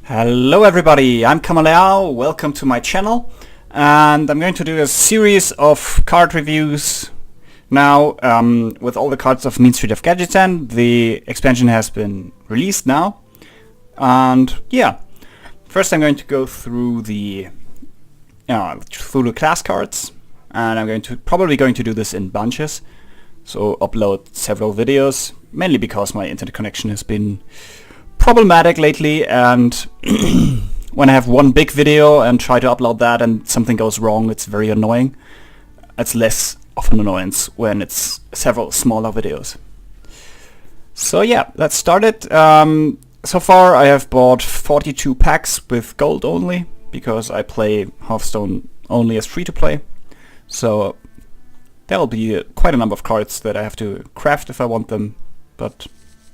Hello everybody, I'm Kamaleao, welcome to my channel, and I'm going to do a series of card reviews now with all the cards of Mean Street of Gadgetzan. The expansion has been released now, and yeah, first I'm going to go through the class cards, and I'm probably going to do this in bunches, so upload several videos, mainly because my internet connection has been problematic lately, and when I have one big video and try to upload that and something goes wrong, it's very annoying. It's less of an annoyance when it's several smaller videos. So yeah, let's start it. So far I have bought 42 packs with gold only, because I play Hearthstone only as free-to-play. So there will be quite a number of cards that I have to craft if I want them, but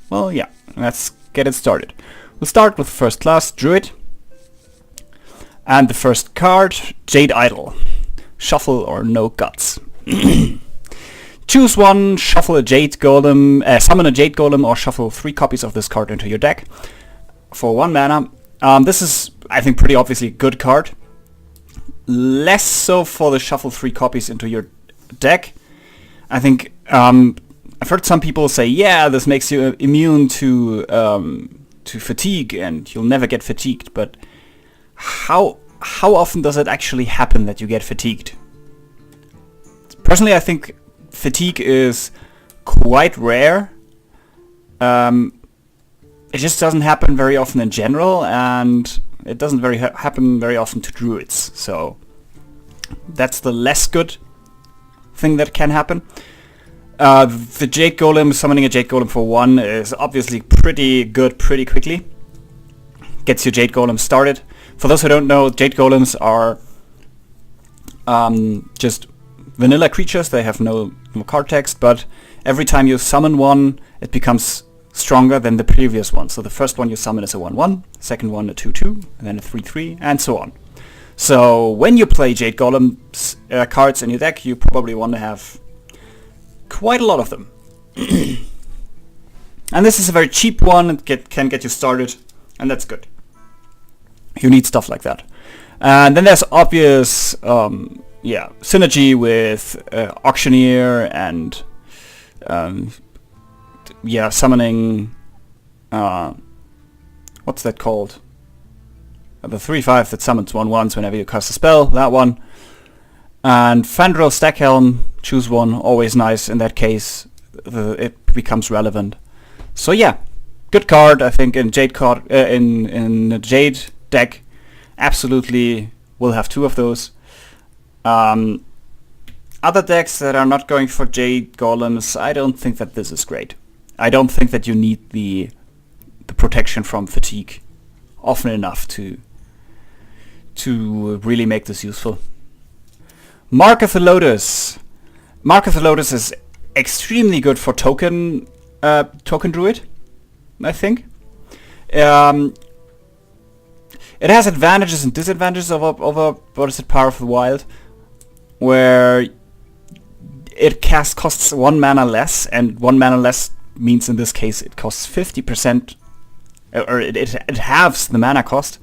well, yeah, let's get it started. We'll start with first class, Druid. And the first card, Jade Idol. Shuffle or no guts. Choose one, shuffle a Jade Golem, summon a Jade Golem, or shuffle 3 copies of this card into your deck for 1 mana. This is, I think, pretty obviously a good card. Less so for the shuffle 3 copies into your deck. I think I've heard some people say, yeah, this makes you immune to fatigue and you'll never get fatigued, but how often does it actually happen that you get fatigued? Personally, I think fatigue is quite rare. It just doesn't happen very often in general, and it doesn't happen very often to druids, so that's the less good thing that can happen. The Jade Golem, summoning a Jade Golem for 1 is obviously pretty good pretty quickly. Gets your Jade Golem started. For those who don't know, Jade Golems are just vanilla creatures. They have no card text, but every time you summon one, it becomes stronger than the previous one. So the first one you summon is a 1/1, second one a 2/2, and then a 3/3, and so on. So when you play Jade Golem cards in your deck, you probably want to have quite a lot of them. And this is a very cheap one. It can get you started, and that's good. You need stuff like that. And then there's obvious synergy with Auctioneer and summoning what's that called? The 3/5 that summons 1/1s whenever you cast a spell, that one. And Fandral Stackhelm, choose one, always nice in that case. It becomes relevant. So yeah, good card. I think in Jade in the Jade deck, absolutely will have 2 of those. Other decks that are not going for Jade Golems, I don't think that this is great. I don't think that you need the protection from fatigue often enough to really make this useful. Mark of the Lotus. Mark of the Lotus is extremely good for token druid, I think. It has advantages and disadvantages over what is it, Power of the Wild, where it costs 1 mana less, and 1 mana less means in this case it costs 50%, or it halves the mana cost,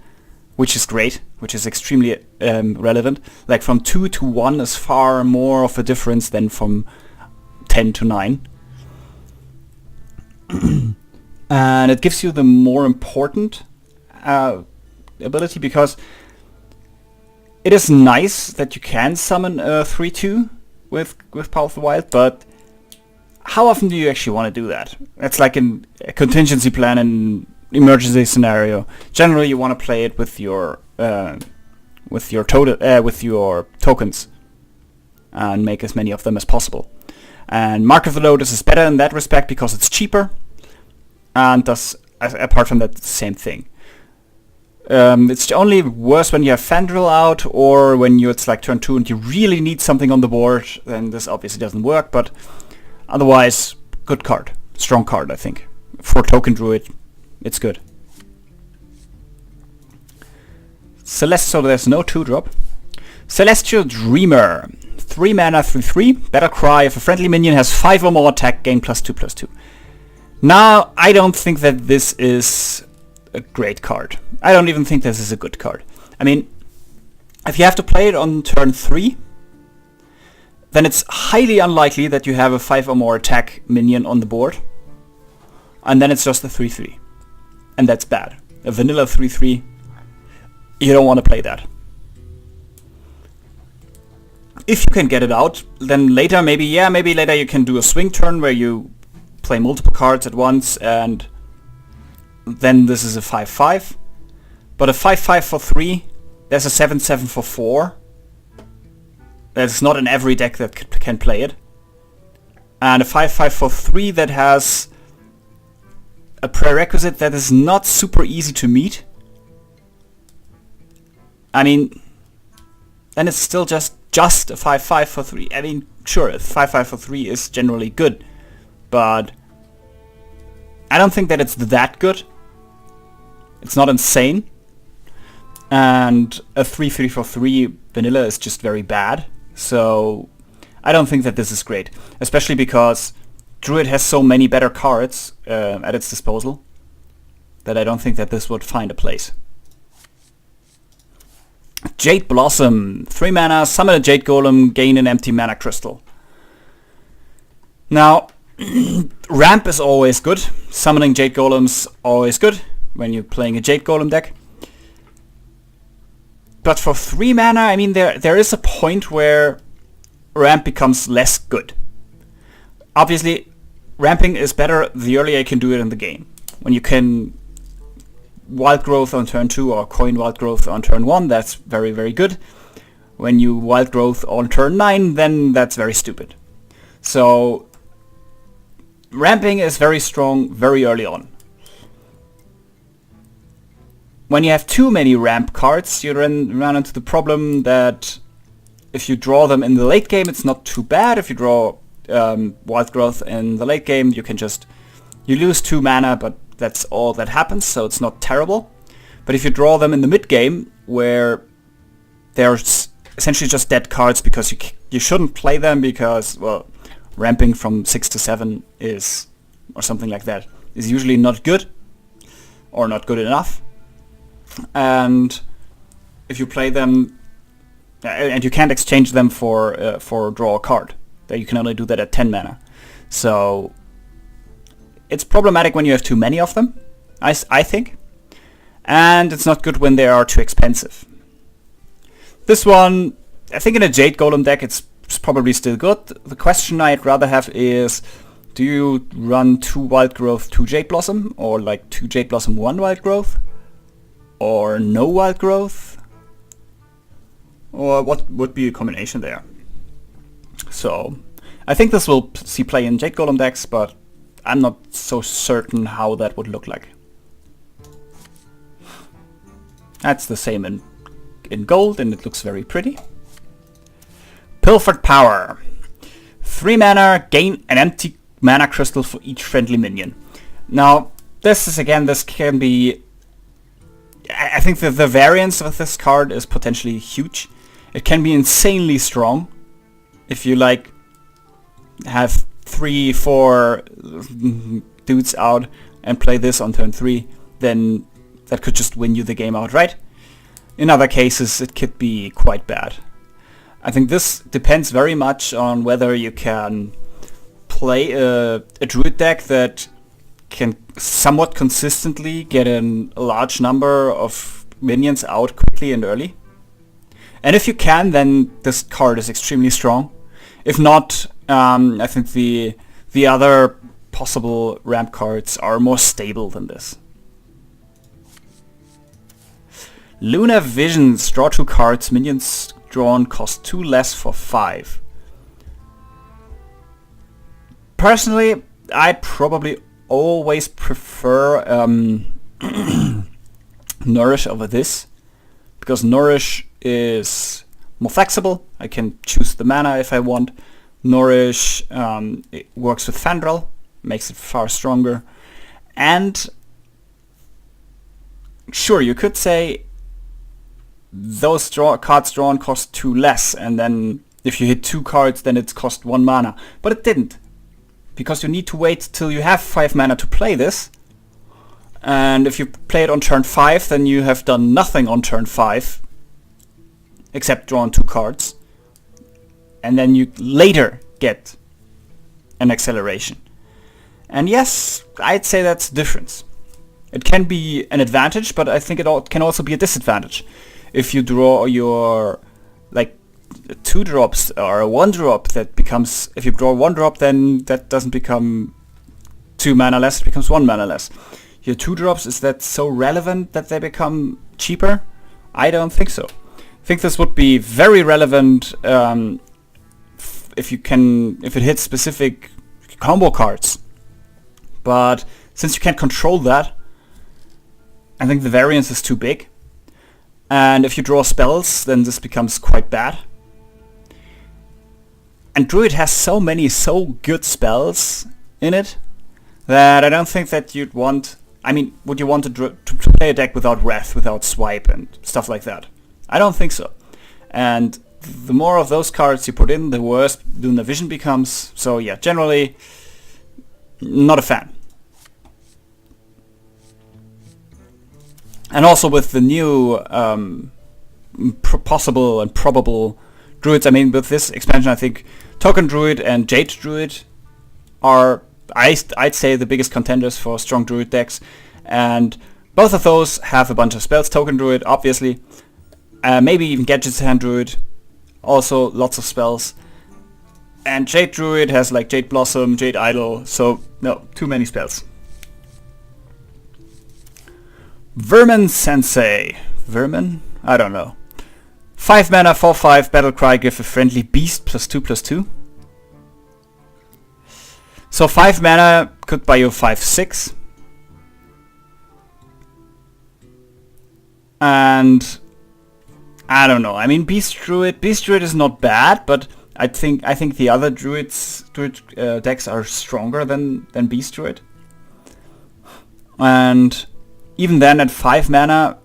which is great, which is extremely relevant. Like from 2 to 1 is far more of a difference than from 10 to 9. And it gives you the more important ability, because it is nice that you can summon a 3/2 with Power of the Wild, but how often do you actually want to do that? It's like a contingency plan in emergency scenario. Generally, you want to play it with your tokens and make as many of them as possible. And Mark of the Lotus is better in that respect because it's cheaper and does, apart from that, the same thing. It's only worse when you have Fandral out, or when it's like turn 2 and you really need something on the board. Then this obviously doesn't work, but otherwise, good card, strong card, I think. For token druid, it's good. So there's no 2-drop. Celestial Dreamer. 3 mana, 3/3. Battle Cry. If a friendly minion has 5 or more attack, gain +2/+2. Now, I don't think that this is a great card. I don't even think this is a good card. I mean, if you have to play it on turn 3, then it's highly unlikely that you have a 5 or more attack minion on the board. And then it's just a 3-3. And that's bad. A vanilla 3-3, you don't want to play that. If you can get it out, then later maybe later you can do a swing turn where you play multiple cards at once, and then this is a 5-5. But a 5-5 for 3, there's a 7-7 for 4. There's not in every deck that can play it. And a 5-5 for 3 that has a prerequisite that is not super easy to meet. I mean, then it's still just a 5-5 for 3. I mean, sure, a 5-5 for 3 is generally good, but I don't think that it's that good. It's not insane. And a 3-3 for 3 vanilla is just very bad. So I don't think that this is great, especially because Druid has so many better cards at its disposal that I don't think that this would find a place. Jade Blossom, 3 mana, summon a Jade Golem, gain an empty mana crystal. Now, ramp is always good. Summoning Jade Golems always good when you're playing a Jade Golem deck. But for 3 mana, I mean, there is a point where ramp becomes less good. Obviously, ramping is better the earlier you can do it in the game. When you can Wild Growth on turn 2 or coin Wild Growth on turn 1, that's very, very good. When you Wild Growth on turn 9, then that's very stupid. So ramping is very strong very early on. When you have too many ramp cards, you run into the problem that if you draw them in the late game, it's not too bad. If you draw Wild Growth in the late game, you lose 2 mana, but that's all that happens, so it's not terrible. But if you draw them in the mid game, where they're essentially just dead cards because you shouldn't play them because, well, ramping from 6 to 7 is, or something like that, is usually not good, or not good enough. And if you play them, and you can't exchange them for draw a card, that you can only do that at 10 mana. So it's problematic when you have too many of them, I think, and it's not good when they are too expensive. This one, I think in a Jade Golem deck it's probably still good. The question I'd rather have is, do you run 2 Wild Growth, 2 Jade Blossom, or like 2 Jade Blossom, 1 Wild Growth, or no Wild Growth? Or what would be a combination there? So I think this will see play in Jade Golem decks, but I'm not so certain how that would look like. That's the same in gold, and it looks very pretty. Pilfered Power. 3 mana, gain an empty mana crystal for each friendly minion. Now, this can be... I think that the variance of this card is potentially huge. It can be insanely strong. If you like have 3-4 dudes out and play this on turn 3, then that could just win you the game outright. In other cases, it could be quite bad. I think this depends very much on whether you can play a Druid deck that can somewhat consistently get a large number of minions out quickly and early. And if you can, then this card is extremely strong. If not, I think the other possible ramp cards are more stable than this. Lunar Visions, draw 2 cards, minions drawn cost 2 less for 5. Personally, I probably always prefer Nourish over this, because Nourish is more flexible. I can choose the mana if I want. Nourish it works with Fandral, makes it far stronger. And sure, you could say those cards drawn cost 2 less, and then if you hit 2 cards, then it cost 1 mana. But it didn't, because you need to wait till you have 5 mana to play this, And if you play it on turn 5, then you have done nothing on turn 5, except drawn 2 cards. And then you later get an acceleration. And yes, I'd say that's the difference. It can be an advantage, but I think it can also be a disadvantage. If you draw your, like, 2 drops or a 1 drop, that becomes, if you draw 1 drop, then that doesn't become 2 mana less, it becomes 1 mana less. Your 2 drops, is that so relevant that they become cheaper? I don't think so. I think this would be very relevant if it hits specific combo cards. But since you can't control that, I think the variance is too big. And if you draw spells, then this becomes quite bad. And Druid has so many so good spells in it that I don't think that you'd want... I mean, would you want to play a deck without Wrath, without Swipe and stuff like that? I don't think so. And the more of those cards you put in, the worse Lunar Vision becomes. So yeah, generally, not a fan. And also with the new possible and probable Druids, I mean, with this expansion, I think Token Druid and Jade Druid are, I'd say, the biggest contenders for strong Druid decks. And both of those have a bunch of spells. Token Druid, obviously. Maybe even Gadgetzan Druid. Also lots of spells. And Jade Druid has like Jade Blossom, Jade Idol. So, no, too many spells. Vermin Sensei. Vermin? I don't know. 5 mana, 4/5, Battlecry, give a friendly beast +2/2. So 5 mana could buy you 5/6. And I don't know. I mean, Beast Druid is not bad, but I think the other Druid decks are stronger than Beast Druid. And even then, at 5 mana,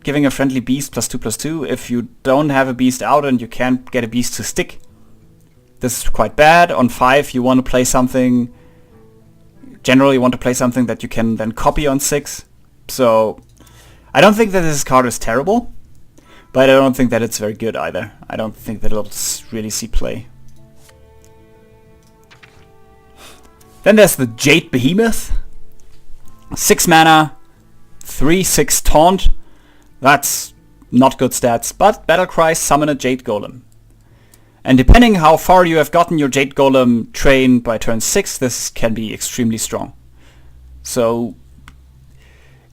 giving a friendly beast +2/2, if you don't have a beast out and you can't get a beast to stick, this is quite bad. On 5, you want to play something, generally you want to play something that you can then copy on 6. So, I don't think that this card is terrible, but I don't think that it's very good either. I don't think that it'll really see play. Then there's the Jade Behemoth. 6 mana, 3/6 taunt. That's not good stats, but Battlecry, summon a Jade Golem. And depending how far you have gotten your Jade Golem train by turn 6, this can be extremely strong. So,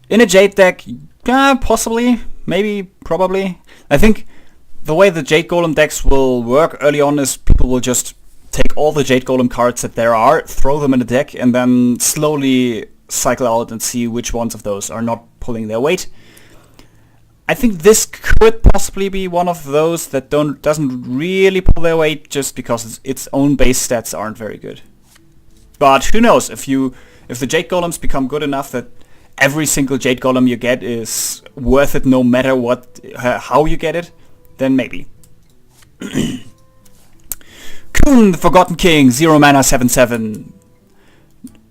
in a Jade deck, possibly, maybe, probably. I think the way the Jade Golem decks will work early on is people will just take all the Jade Golem cards that there are, throw them in the deck, and then slowly cycle out and see which ones of those are not pulling their weight. I think this could possibly be one of those that doesn't really pull their weight just because its own base stats aren't very good. But who knows, if the Jade Golems become good enough that every single Jade Golem you get is worth it no matter how you get it, then maybe. Kun, the Forgotten King, 0 mana, 7/7.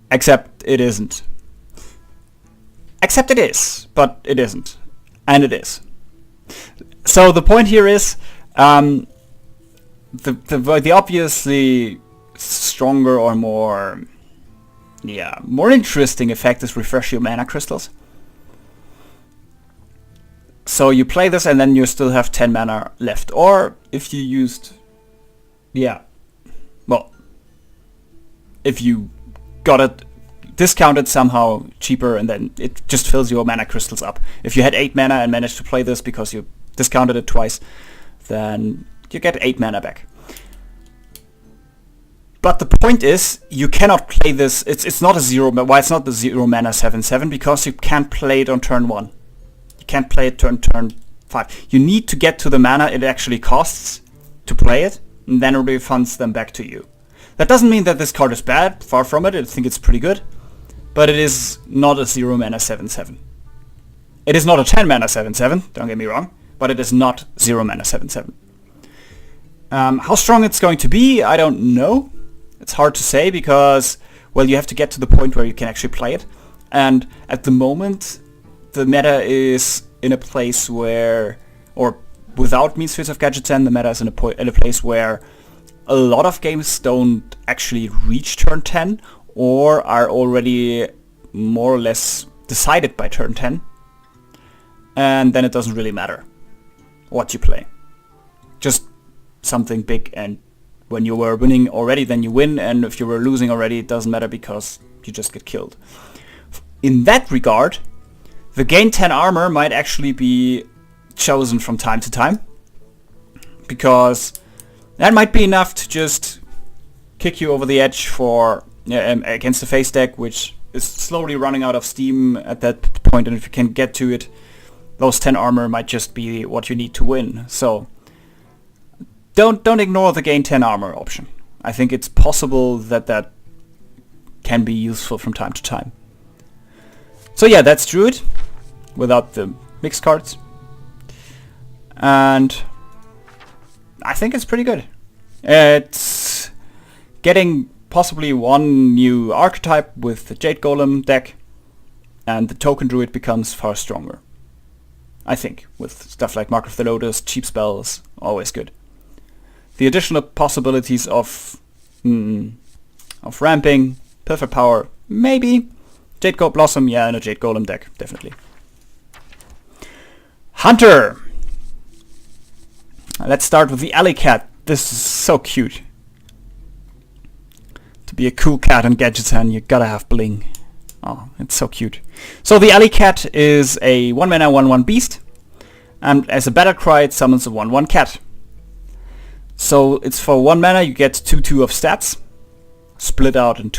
Except it isn't. Except it is, but it isn't. And it is. So the point here is, the obviously stronger or more interesting effect is refresh your mana crystals. So you play this and then you still have 10 mana left. Or if you used, if you got it discounted somehow cheaper and then it just fills your mana crystals up. If you had 8 mana and managed to play this because you discounted it twice, then you get 8 mana back. But the point is, you cannot play this, it's not a 0 mana 7/7 because you can't play it on turn 1. You can't play it turn 5. You need to get to the mana it actually costs to play it, and then it refunds them back to you. That doesn't mean that this card is bad, far from it, I think it's pretty good. But it is not a 0 mana 7/7. It is not a 10 mana 7/7, don't get me wrong, but it is not 0 mana 7/7. How strong it's going to be, I don't know. It's hard to say because, well, you have to get to the point where you can actually play it. And at the moment, the meta is in a place where, or without Mean Spheres of Gadgetzan, the meta is in a place where a lot of games don't actually reach turn 10 or are already more or less decided by turn 10. And then it doesn't really matter what you play. Just something big, and when you were winning already, then you win, and if you were losing already, it doesn't matter because you just get killed. In that regard, the gain 10 armor might actually be chosen from time to time, because that might be enough to just kick you over the edge for against the face deck, which is slowly running out of steam at that point, and if you can get to it, those 10 armor might just be what you need to win. So don't ignore the gain 10 armor option. I think it's possible that can be useful from time to time. So yeah, that's Druid without the mixed cards, and I think it's pretty good. It's getting possibly one new archetype with the Jade Golem deck, and the token Druid becomes far stronger. I think, with stuff like Mark of the Lotus, cheap spells, always good. The additional possibilities of ramping, perfect power, maybe. Jade Gold Blossom, yeah, and a Jade Golem deck, definitely. Hunter! Let's start with the alley cat. This is so cute. To be a cool cat in Gadgetzan, you gotta have bling. Oh, it's so cute. So the alley cat is a 1 mana 1/1 beast, and as a battle cry it summons a 1/1 cat. So it's for 1 mana, you get 2/2 of stats, split out on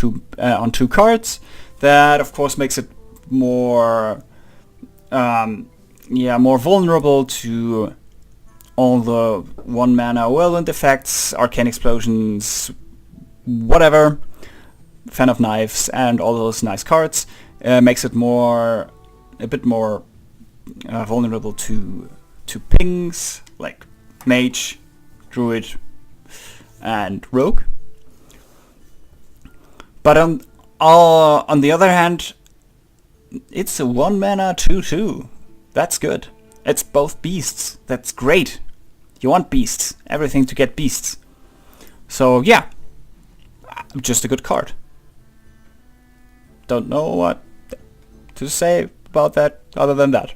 two cards. That of course makes it more more vulnerable to all the 1 mana whirlwind effects, arcane explosions, whatever, fan of knives, and all those nice cards. Makes it a bit more vulnerable to pings like mage, druid, and rogue. But on the other hand, it's a 1 mana 2/2. That's good. It's both beasts. That's great. You want beasts. Everything to get beasts. So yeah, just a good card. Don't know what to say about that other than that.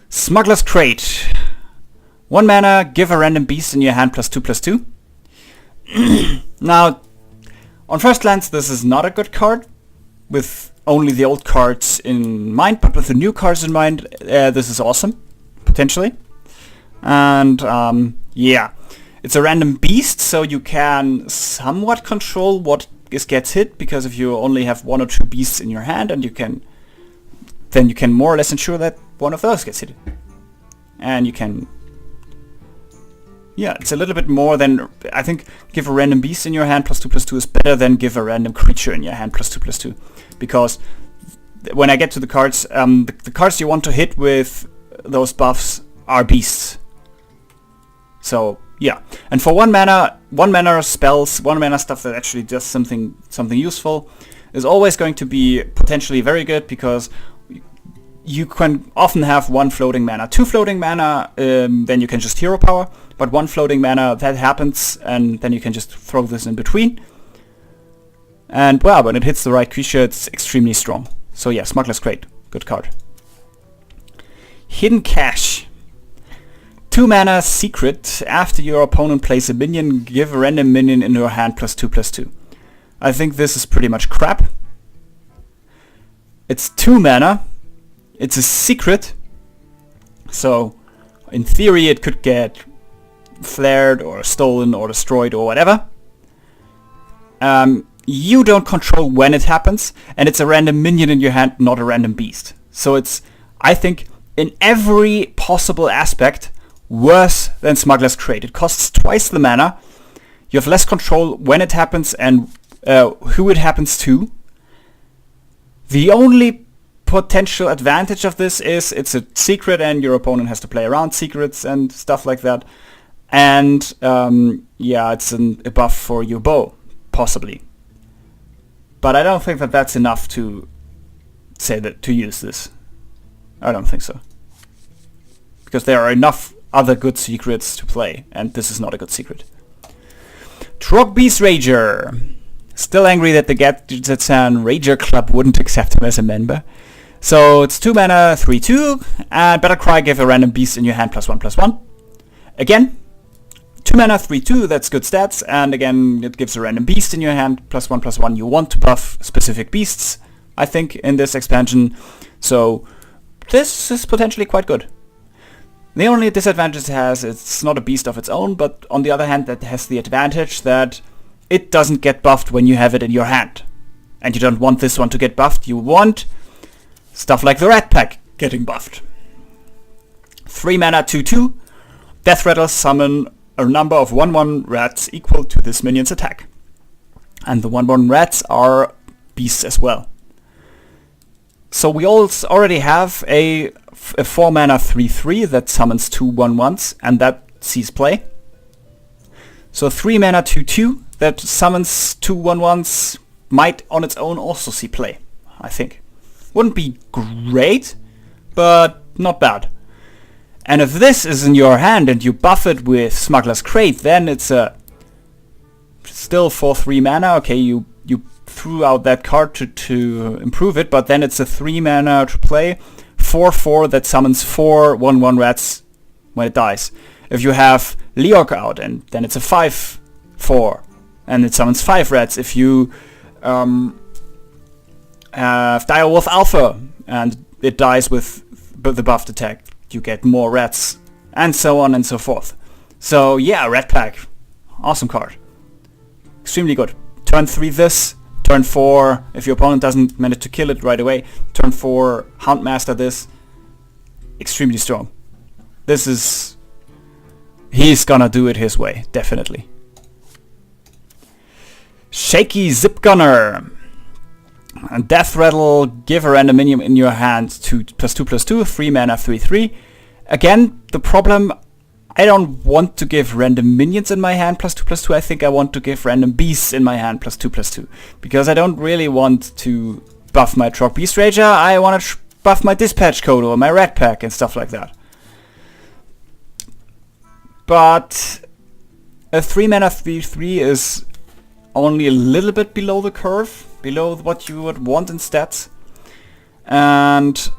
Smuggler's Crate. 1 mana, give a random beast in your hand +2/+2. Now, on first glance, this is not a good card with only the old cards in mind, but with the new cards in mind, this is awesome, potentially. And yeah, it's a random beast, so you can somewhat control what gets hit, because if you only have 1 or 2 beasts in your hand, and you can more or less ensure that one of those gets hit. And you can, yeah, it's a little bit more than, I think give a random beast in your hand +2/+2 is better than give a random creature in your hand +2/+2, because when I get to the cards, the cards you want to hit with those buffs are beasts. So yeah, and for 1 mana spells, 1 mana stuff that actually does something useful is always going to be potentially very good, because you can often have 1 floating mana. 2 floating mana, then you can just hero power, but 1 floating mana, that happens, and then you can just throw this in between. And well, when it hits the right creature, it's extremely strong. So yeah, Smuggler's Crate, good card. Hidden Cache. 2 mana secret. After your opponent plays a minion, give a random minion in your hand +2/+2. I think this is pretty much crap. It's 2 mana. It's a secret. So in theory it could get flared or stolen or destroyed or whatever. You don't control when it happens, and it's a random minion in your hand, not a random beast. So it's, I think, in every possible aspect, worse than Smuggler's Crate. It costs twice the mana, you have less control when it happens and who it happens to. The only potential advantage of this is it's a secret and your opponent has to play around secrets and stuff like that. And yeah, it's a buff for your bow, possibly. But I don't think that that's enough to say that to use this. I don't think so. Because there are enough other good secrets to play, and this is not a good secret. Trog Beast Rager. Still angry that the Gadgetzan Rager Club wouldn't accept him as a member. So it's 2 mana, 3/2, and Battlecry give a random beast in your hand +1/+1. Again, 2 mana, 3/2, that's good stats, and again it gives a random beast in your hand +1/+1. You want to buff specific beasts, I think, in this expansion. So this is potentially quite good. The only disadvantage it has, it's not a beast of its own, but on the other hand that has the advantage that it doesn't get buffed when you have it in your hand. And you don't want this one to get buffed, you want stuff like the Rat Pack getting buffed. 3 mana, 2/2, Death Rattle, summon a number of 1/1 rats equal to this minion's attack. And the 1/1 rats are beasts as well. So we already have a 4 mana 3/3 that summons 2 1/1s, and that sees play. So 3 mana 2/2 that summons 2 1/1s might on its own also see play, I think. Wouldn't be great, but not bad. And if this is in your hand and you buff it with Smuggler's Crate, then it's a still for 3 mana. Okay, you threw out that card to improve it, but then it's a 3 mana to play, 4/4 that summons 4 1/1 rats when it dies. If you have Leorc out, and then it's a 5/4 and it summons 5 rats. If you have Direwolf Alpha and it dies with the buffed attack, you get more rats, and so on and so forth. So yeah, Rat Pack, awesome card, extremely good. Turn 3 this, turn 4 if your opponent doesn't manage to kill it right away, turn 4 Houndmaster this, extremely strong. This is, he's gonna do it his way, definitely. Shaky Zip Gunner. And Death Rattle, give a random minion in your hand to +2/+2, 3 mana 3/3. Again, the problem, I don't want to give random minions in my hand +2/+2. I think I want to give random beasts in my hand +2/+2. Because I don't really want to buff my Trog Beast Rager, I want to buff my Dispatch Code or my Rat Pack and stuff like that. But a 3 mana 3/3 is only a little bit below the curve, below what you would want in stats. And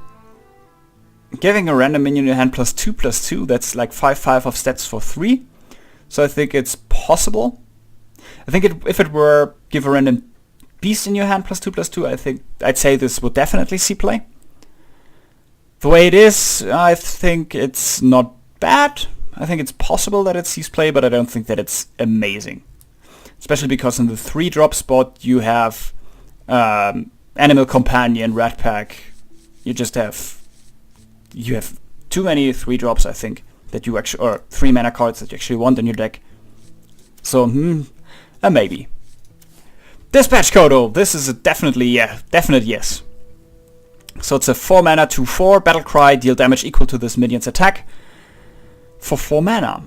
giving a random minion in your hand +2/+2, that's like 5/5 of stats for 3. So I think it's possible. I think if it were give a random beast in your hand +2/+2, I think I'd say this would definitely see play. The way it is, I think it's not bad. I think it's possible that it sees play, but I don't think that it's amazing. Especially because in the 3-drop spot you have Animal Companion, Rat Pack. You have too many 3-drops, I think, that you actually, or 3 mana cards that you actually want in your deck. So a maybe. Dispatch Kodo, this is a definite yes. So it's a 4 mana 2/4 Battlecry, deal damage equal to this minion's attack for 4 mana.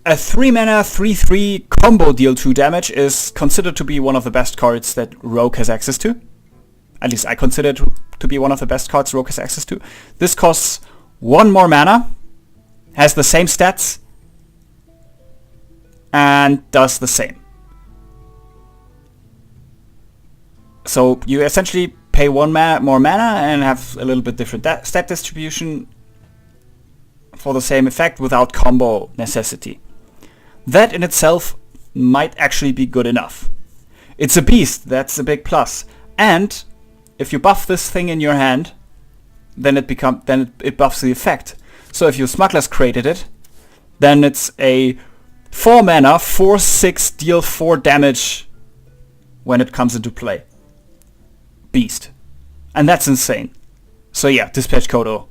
A 3 mana 3/3 combo deal 2 damage is considered to be one of the best cards that Rogue has access to. At least I consider it to be one of the best cards Rogue has access to. This costs 1 more mana, has the same stats, and does the same. So you essentially pay 1 more mana and have a little bit different stat distribution for the same effect without combo necessity. That in itself might actually be good enough. It's a beast, that's a big plus. And if you buff this thing in your hand, then it buffs the effect. So if you Smuggler's Crated it, then it's a 4 mana 4/6 deal 4 damage when it comes into play. Beast. And that's insane. So yeah, Dispatch Kodo,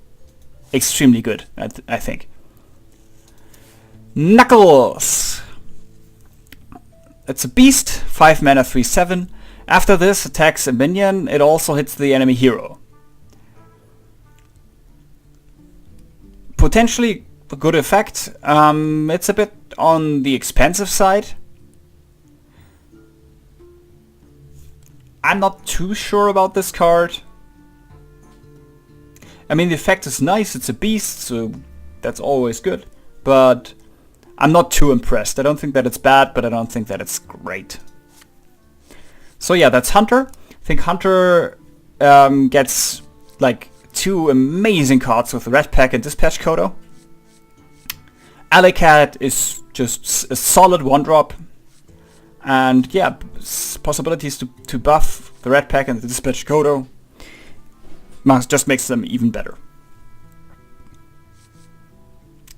extremely good, I think. Knuckles. It's a beast, 5 mana 3/7. After this attacks a minion, it also hits the enemy hero. Potentially a good effect. It's a bit on the expensive side. I'm not too sure about this card. I mean, the effect is nice, it's a beast, so that's always good. But I'm not too impressed. I don't think that it's bad, but I don't think that it's great. So yeah, that's Hunter. I think Hunter gets like 2 amazing cards with the Red Pack and Dispatch Kodo. Alley-Cat is just a solid 1-drop. And yeah, possibilities to buff the Red Pack and the Dispatch Kodo just makes them even better.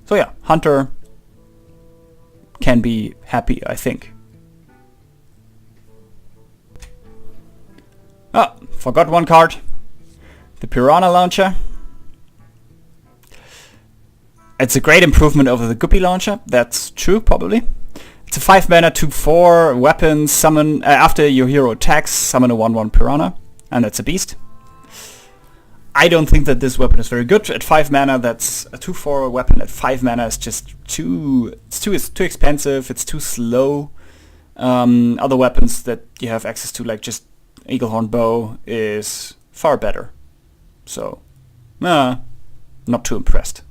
So yeah, Hunter can be happy, I think. Ah, forgot one card. The Piranha Launcher. It's a great improvement over the Guppy Launcher. That's true, probably. It's a 5 mana 2/4 weapon. Summon after your hero attacks, summon a 1/1 Piranha, and that's a beast. I don't think that this weapon is very good. At 5 mana, that's a 2/4 weapon. At 5 mana, is just too expensive. It's too slow. Other weapons that you have access to, like just Eaglehorn Bow, is far better. So, not too impressed.